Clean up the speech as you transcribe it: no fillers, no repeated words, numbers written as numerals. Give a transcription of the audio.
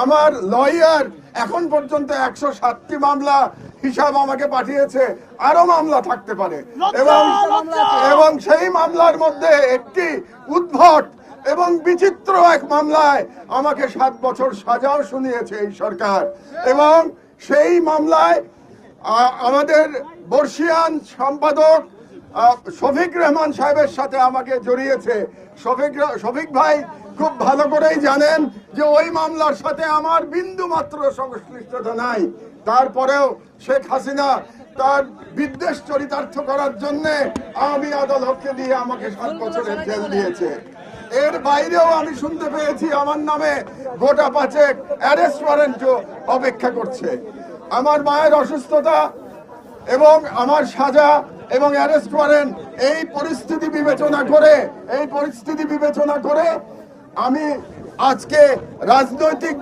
আমার লয়ার এখন পর্যন্ত 107টি মামলা হিসাব আমাকে পাঠিয়েছে, আরো মামলা থাকতে পারে। এবং সেই মামলার মধ্যে একটি উদ্ভট এবং বিচিত্র এক মামলায় আমাকে 7 বছর সাজাও শুনিয়েছে এই সরকার। এবং সেই মামলায় আমাদের বর্ষিয়ান সম্পাদক শফিক রহমান সাহেবের সাথে আমাকে জড়িয়েছে। শফিক ভাই খুব ভালো করেই জানেন যে ওই মামলার সাথে আমার বিন্দু মাত্র সংশ্লিষ্টতা নাই। তারপরেও শেখ হাসিনা তার বিদ্বেষ চরিতার্থ করার জন্য আমি আদালতকে দিয়ে আমাকে 7 বছরের জেল দিয়েছে। এর বাইরেও আমি শুনতে পেয়েছি আমার নামে গোটা 5 অ্যারেস্ট ওয়ারেন্টও অপেক্ষা করছে। আমার মায়ের অসুস্থতা এবং আমার সাজা এবং অ্যারেস্ট ওয়ারেন্ট এই পরিস্থিতি বিবেচনা করে আমি আজকে রাজনৈতিক